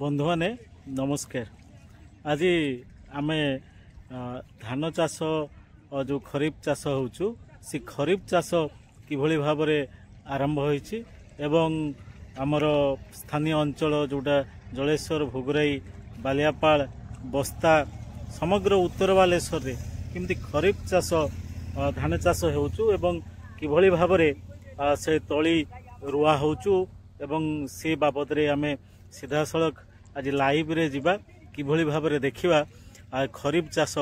बंधु माने नमस्कार। आज आम धान चाष जो खरीफ चाष होचु से खरीफ चाष किभली भाव आरंभ होइछि एवं आमर स्थानीय अंचल जोटा जलेश्वर भोगराई बालियापाल बस्ता समग्र उत्तर बालेश्वर रे किमती खरीफ चाष धान चाष होचु एवं किभली भाव से तली रुआ होचु एवं से बाबद रे आमे सीधा सड़क आज लाइव रे जिबा किभली भाव देखिबा खरीफ चाष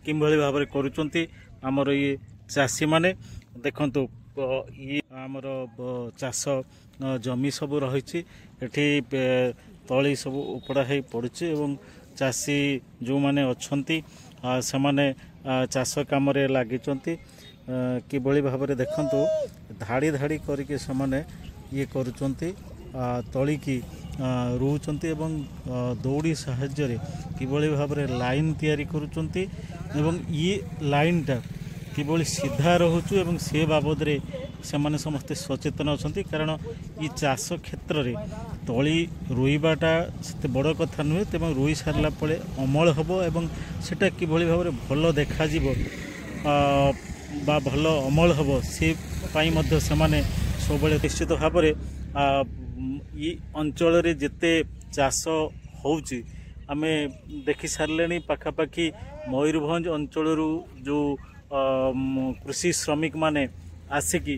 किभली भाव करूचंती आमर ये चाषी माने देखंतु ये आमर चाष जमी सब रही एठी तली सब उपड़ा है पड़ुछि एवं चाषी जो माने अछंती से माने चाष काम रे लागिचंती किभली भाव देखंतु धाड़ी धाड़ी करके से माने ये करूचंती तली की रुचंती एवं दौड़ी साहाय्य किभली भाव लाइन तैयारी करुचंती एवं ये लाइन टा किभली सीधा रोचु एवं से बाबद रे से माने समस्ते सचेतन अच्छा कारण ये चाष क्षेत्र रे तली रुईबाटा से बड़ कथा नुहे तेज रुई सारा पड़े अमल हम एवं सेटा किभली भाव भल देखा बा भल अमल हम से पाई मध्य से माने सब निश्चित भाव ये अंचल रे जेते चाष होउची आमे देखि सारले पाखापाखि मयूरभंज अंचल जो कृषि श्रमिक माने आसिकी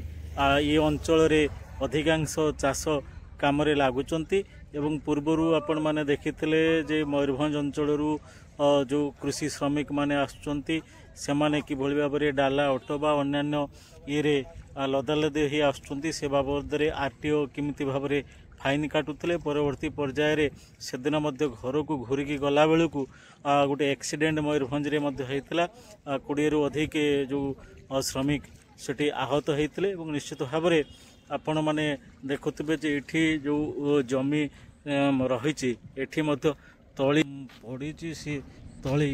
ये अंचल रे अधिकांश चाष काम रे लागुचंती एवं पूर्वरु आपण माने देखिथिले जे मयूरभंज अंचल जो कृषि श्रमिक माने आसुचंती से माने किभली भाव डाला ऑटो बा अन्यान्य ये लदालदी ही आसुचंती से बाबद रे आरटीओ किमिति भाव फाइन काटुले परवर्ती पर्यायर से दिन घर को घूरिकी गला बेलू गोटे एक्सीडेंट मयूरभंज रे होता 20 रु अधिक जो श्रमिक सेठी आहत होते निश्चित भाव आपण माने देखुवे ये जो जमी रही तली पड़ी सी तली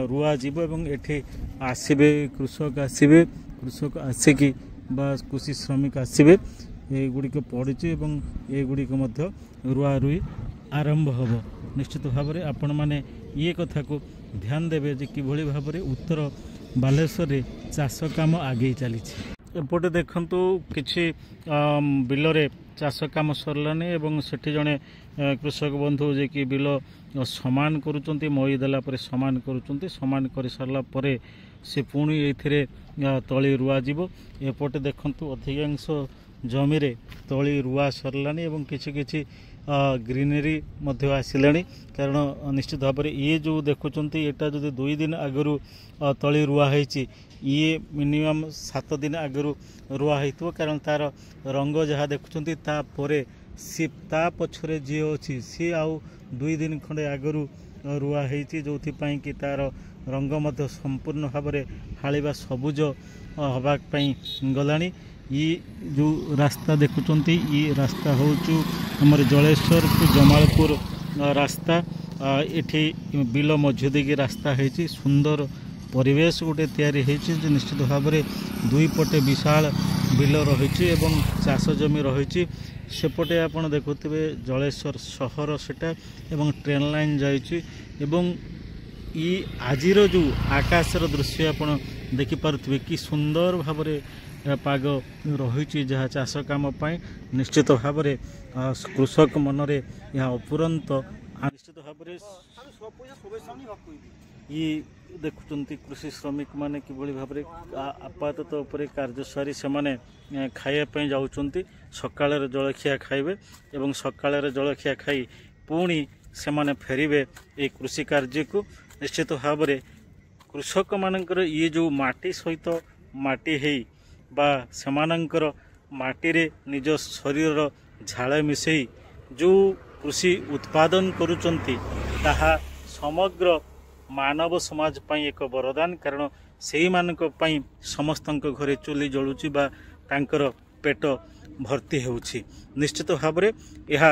रुआ जीव एवं एठी आसबे कृषक आसिकी बा कृषि श्रमिक आसबे ये गुड़िक पड़ी ये गुड़िक रुआ रुई आरंभ हम निश्चित भाव में आपण मैंने ये कथा को ध्यान देवे जे किभली भाव उत्तर बालेश्वर रे चाष काम आगे चली एपटे देखंतु किछि बिल रे चाष काम सरलानी एवं सेठी जने कृषक बंधु जे कि बिल समान करुचंती मई देला परे समान करुचंती समान कर सारला परे से पुणी एथिरे तली रुआ जीवो एपटे देखंतु अधिकांश जमी रे तली रुआ सरलानी एवं किछि किछि ग्रीनरी मध्य आसिलानी कारण निश्चित भाव में ये जो देखुचंती एटा जदि 2 दिन आगरू तली रुआ होईची ये मिनिमम 7 दिन आगरू रुआ होइतबो कारण तार रंग जहाँ देखुचंती ता परे सी ता पछरे जी अछि सी आउ 2 दिन खंडे आगरू रुआ होईची जोथि पई कि तार रंग मध्य संपूर्ण भाव में हालिबा सबुज हबा पई गलानी ये जो रास्ता देखुचंती ये रास्ता होचु हमर जलेश्वर टू जमालपुर रास्ता एठी बिल मध्य देकी रास्ता है सुंदर परिवेश गोटे तैयारी है निश्चित भाव में 2 पटे विशाल बिल रही एवं चाष जमी रही सेपटे आपण देखुथिबे जलेश्वर सहर सेटा एवं ट्रेन लाइन जाइछि एवं ये आजिर जो आकाशर दृश्य आपण देखि पारुथिबे कि सुंदर भाव में पाग रही जहाँ चाष काम निश्चित भाव में कृषक मनरे यहाँ अपुरंत निश्चित भाव ये देखुंत कृषि श्रमिक माने किभली भाव आपातत उपर कार्य सारी से खाइबा जाउछंती सकाळ जलखिया खाइबे एवं सकाळ जलखिया खाई पुणी से माने फेरिबे ए कृषि कार्य को निश्चित भाव में कृषक मानकर ये जो माटी सहित माटी है बा सेमानंकर माटी रे निज शरीर झाल मिसई जो कृषि उत्पादन करुचंती ताहा समग्र मानव समाज पई एक वरदान कारण सेही मानक पई समस्तंक घरे चुली जलुची बा तांकर पेट भर्ती होउची निश्चित भाव में यह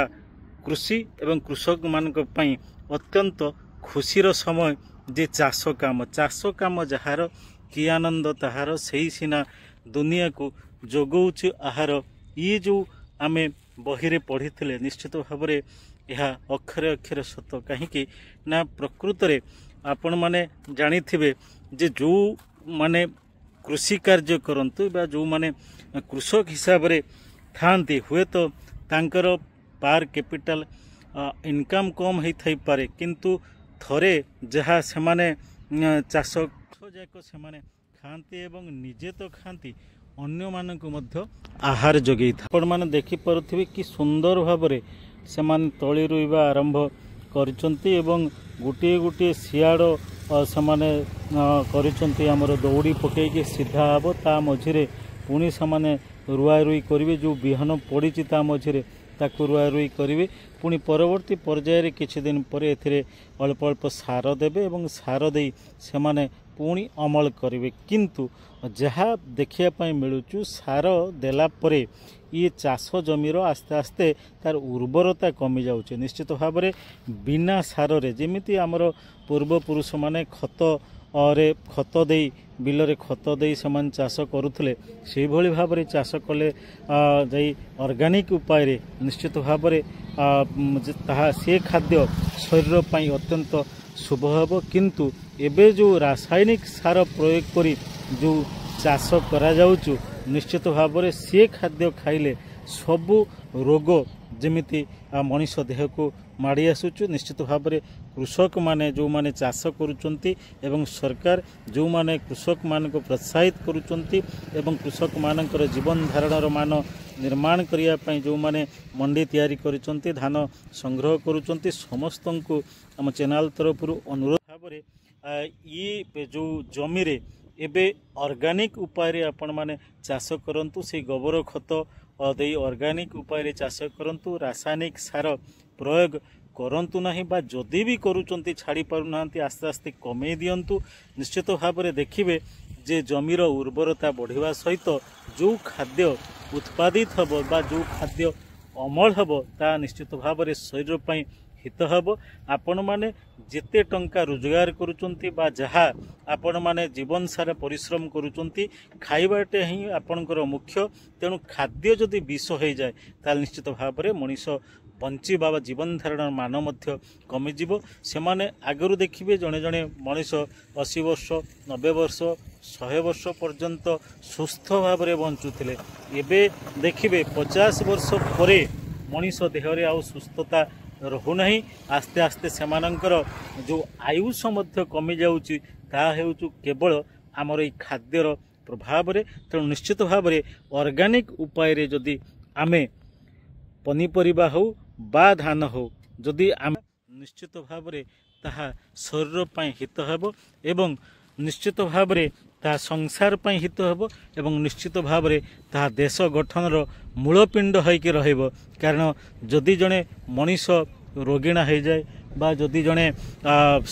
कृषि एवं कृषक मानक पई अत्यंत खुशीर समय जे चाष काम जहार कि आनंद ताहार सही सीना दुनिया को जोगौच आहार ये जो आमे बहिरे पढ़ी निश्चित भाव में यह अक्षरे अक्षरे सत कहीं ना प्रकृत में आपण मैंने जानिथिबे जे जो माने कृषि कार्य करंतु बा जो माने कृषक हिसाब रे थांती हुए तो तांकर पार कैपिटल इनकम कम होई थाई पारे किंतु थरे जहा से माने चाष जाक से माने खाती एवं निजे तो खाती अन्य मानक मध्य आहार जगै था आपण माने देखि पारुथिबे कि सुंदर भाबरे से माने तळी रुइबा आरंभ करचंती एवं गोटे गोटे सियाड़ से माने करचंती हमर दौड़ी पकईकि सीधा हम ता मझिरे पुणी से रुआ रुई करेंगे जो बिहन पड़ी ता मझिरे ताकू रुआ रुई करेंगे पुणी परवर्ती पर्यायर किछि दिन पर एथिरे अल्प अल्प सार देबे एवं सार दे से माने पुणी अमल करेंगे किंतु जहाँ देखिया मिलूचु सार देला परे ये चाष जमीर आस्ते आस्ते तार उर्वरता कमी जाउचे निश्चित भाव में बिना सार रे जेमिति आमर पूर्वपुरुष माने खत रे खत दे बिल रे खत दे समान चाष करुथले से भली भाव में चाष कले जाई ऑर्गेनिक उपाय रे निश्चित भाव में ताहा से खाद्य शरीर पई अत्यंत शुभ हब किंतु एबे जो रासायनिक सार प्रयोग करी जो चाष करा जाउचु निश्चित भाव में सी खाद्य खाइले सबु रोग जमिति मनीष देह को माड़ी आसुचु निश्चित भाव में कृषक माने जो माने चाष करुचंती एवं सरकार जो माने कृषक मान को प्रोत्साहित करुचंती एवं कृषक मानकर जीवन धारणर मान निर्माण करिया पई जो माने मंडी तैयारी करिचंती धान संग्रह करुचंती समस्त को आम चैनल तरफ अनुरोध भाव में ये जो जमी रे एबे ऑर्गेनिक उपाय रे आपण माने चाष करंतु से गोबर खत दे ऑर्गेनिक उपाय रे चाष करंतु रासायनिक सार प्रयोग करंतु नहीं बा जदि भी करूचंती छाड़ी पारु नांती आस्ते आस्ते कमे दियंतु निश्चित भाव में देखिबे जे जमीर उर्वरता बढ़िवा सहित जो खाद्य उत्पादित हबो बा जो खाद्य अमल हबो ता निश्चित भाव में शरीर पई हित हब आपण माने जेते टंका रोजगार करुचंती बा जहा आपण माने जीवन सारा परिश्रम करुचंती खाइबाटे ही आपणकर मुख्य तेणु खाद्य जदि विष हो जाए ताल निश्चित भाव में मनीष बंची बाबा जीवन धारण मान मध्य कमिजिवो से माने आगरु देखिबे जणे जणे मनीष 80 वर्ष 90 वर्ष 100 वर्ष पर्यंत सुस्थ भाव में बंचुथिले एबे देखिबे 50 वर्ष परे मनीष देहरे आउ सुस्थता रहुना आस्ते आस्ते सेमानंकर जो आयुष मध्य कमी जाउची ता हेउचु केवल आमर ई खाद्यर प्रभाव रे तेणु निश्चित भाव में ऑर्गेनिक उपाय रे जदि आमे पनीपरिबा हो बा धान हो जदि आमे निश्चित भाव में ताहा शरीर पई हित हेबो एवं निश्चित भाव में ता संसार पई हित हेबो एवं निश्चित भाव में ता देश गठन रो मूलपिंड होइके रहइबो कारण जदि जणे मनीष रोगिणा हो जाए बा जदि जणे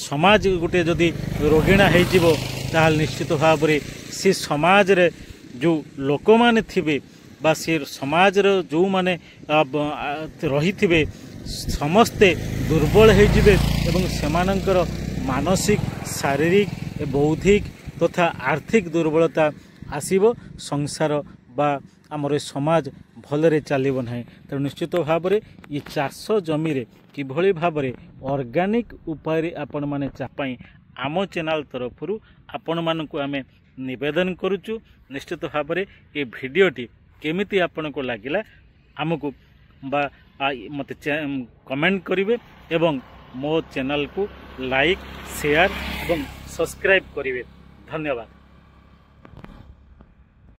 समाज गोटे जदि रोगिणा हो जिवो ताल निश्चित भाव में से समाज रे जो लोक माने थिबे बा से समाज रो जो माने रही थिबे समस्ते दुर्बल हो जिवे एवं सेमानंकर मानसिक शारीरिक बौद्धिक तथा आर्थिक दुर्बलता आसीबो संसार बा आमर समाज भलरे चलिबो नाही तेणु निश्चित भाव में ये चाष जमी रे किभली भाव में ऑर्गेनिक उपाय रे आपण माने चापाई आम चैनल तरफ आपण मानकु आमे निवेदन करुचु निश्चित भाव में ये भिडियोटी केमिति आपण को लागिला आमको बा मते कमेंट करिवे एवं मो चैनल को लाइक शेयर एवं सब्सक्राइब करिवे धन्यवाद।